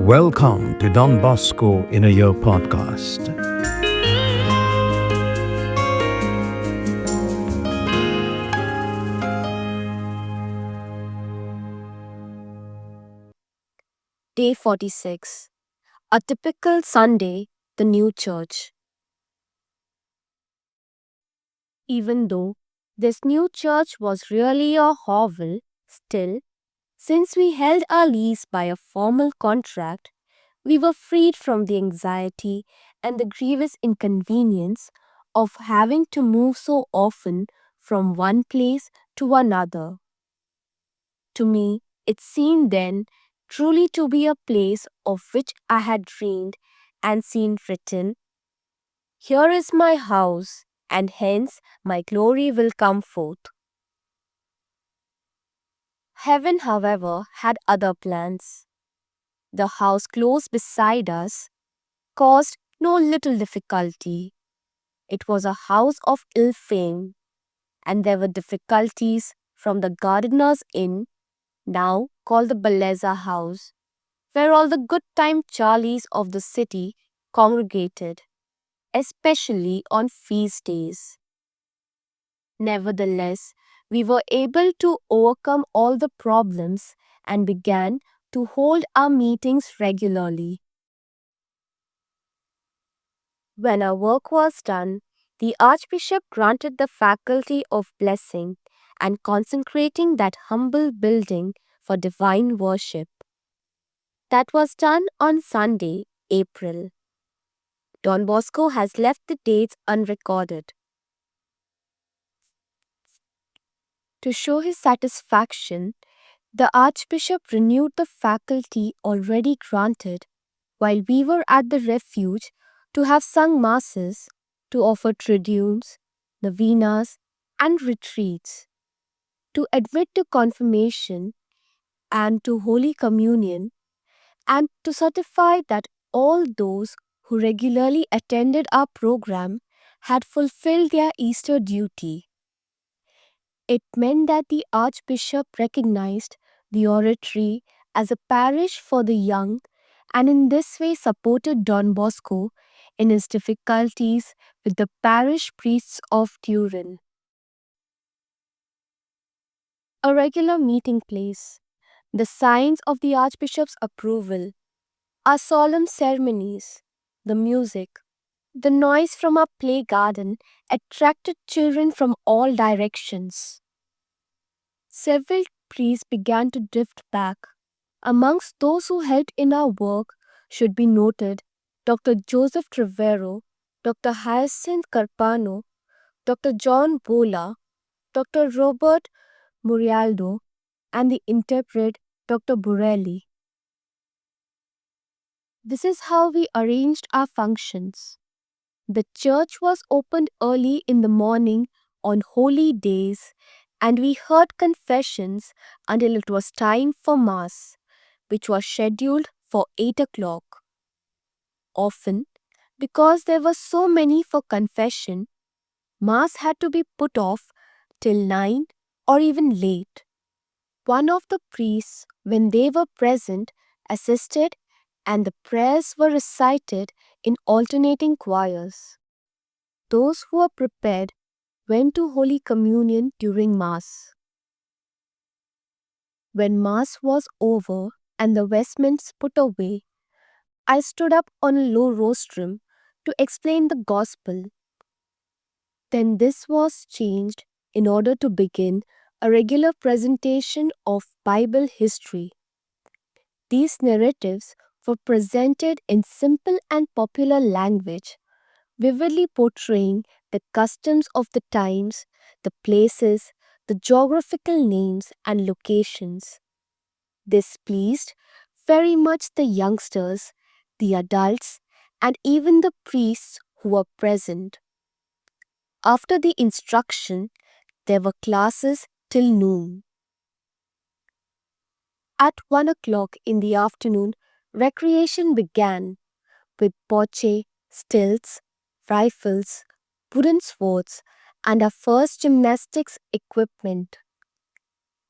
Welcome to Don Bosco in a Year podcast. Day 46. A typical Sunday, the new church. Even though this new church was really a hovel, still, since we held our lease by a formal contract, we were freed from the anxiety and the grievous inconvenience of having to move so often from one place to another. To me, it seemed then truly to be a place of which I had dreamed and seen written, "Here is my house, and hence my glory will come forth." Heaven, however, had other plans. The house close beside us caused no little difficulty. It was a house of ill fame, and there were difficulties from the gardener's inn, now called the Bellezza House, where all the good time Charlies of the city congregated, especially on feast days. Nevertheless, we were able to overcome all the problems and began to hold our meetings regularly. When our work was done, the Archbishop granted the faculty of blessing and consecrating that humble building for divine worship. That was done on Sunday, April. Don Bosco has left the dates unrecorded. To show his satisfaction, the Archbishop renewed the faculty already granted while we were at the refuge to have sung masses, to offer triduums, novenas, and retreats, to admit to confirmation and to Holy Communion, and to certify that all those who regularly attended our program had fulfilled their Easter duty. It meant that the Archbishop recognized the oratory as a parish for the young and in this way supported Don Bosco in his difficulties with the parish priests of Turin. A regular meeting place, the signs of the Archbishop's approval, our solemn ceremonies, the music, the noise from our play garden attracted children from all directions. Several priests began to drift back. Amongst those who helped in our work should be noted Dr. Joseph Trevero, Dr. Hyacinth Carpano, Dr. John Bola, Dr. Robert Murialdo, and the interpret Dr. Borelli. This is how we arranged our functions. The church was opened early in the morning on holy days, and we heard confessions until it was time for Mass, which was scheduled for 8 o'clock. Often, because there were so many for confession, Mass had to be put off till 9 or even late. One of the priests, when they were present, assisted and the prayers were recited in alternating choirs. Those who were prepared went to Holy Communion during Mass. When Mass was over and the vestments put away, I stood up on a low rostrum to explain the Gospel. Then this was changed in order to begin a regular presentation of Bible history. These narratives were presented in simple and popular language, vividly portraying the customs of the times, the places, the geographical names and locations. This pleased very much the youngsters, the adults, and even the priests who were present. After the instruction, there were classes till noon. At 1 o'clock in the afternoon, recreation began with bocce, stilts, rifles, wooden swords, and our first gymnastics equipment.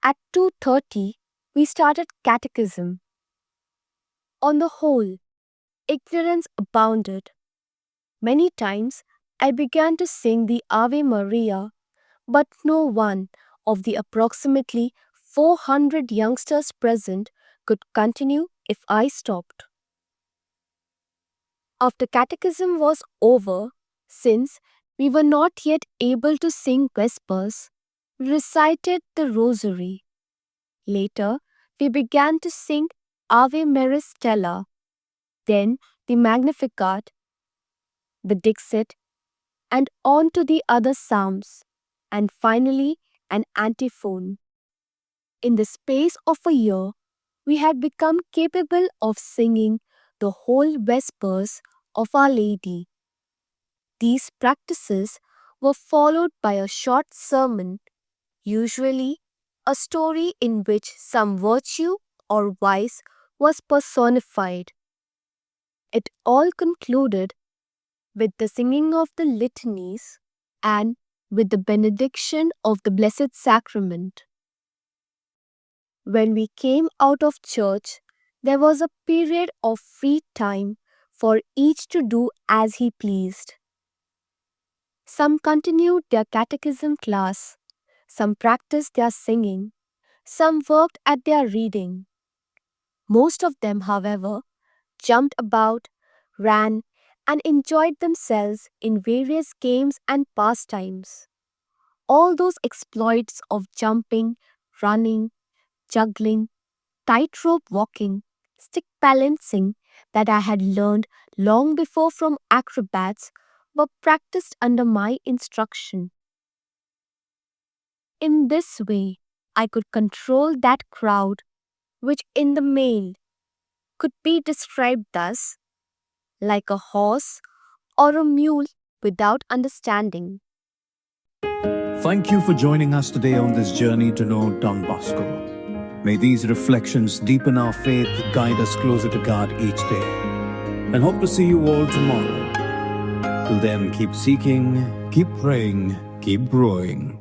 At 2:30, we started catechism. On the whole, ignorance abounded. Many times I began to sing the Ave Maria, but no one of the approximately 400 youngsters present could continue if I stopped. After catechism was over, since we were not yet able to sing Vespers, we recited the Rosary. Later, we began to sing Ave Maris Stella, then the Magnificat, the Dixit, and on to the other psalms, and finally an antiphon. In the space of a year, we had become capable of singing the whole Vespers of Our Lady. These practices were followed by a short sermon, usually a story in which some virtue or vice was personified. It all concluded with the singing of the litanies and with the benediction of the Blessed Sacrament. When we came out of church, there was a period of free time for each to do as he pleased. Some continued their catechism class, some practiced their singing, some worked at their reading. Most of them, however, jumped about, ran, and enjoyed themselves in various games and pastimes. All those exploits of jumping, running, juggling, tightrope walking, stick balancing that I had learned long before from acrobats were practiced under my instruction. In this way, I could control that crowd, which in the main could be described thus, like a horse or a mule without understanding. Thank you for joining us today on this journey to know Don Bosco. May these reflections deepen our faith, guide us closer to God each day, and hope to see you all tomorrow. Till then, keep seeking, keep praying, keep growing.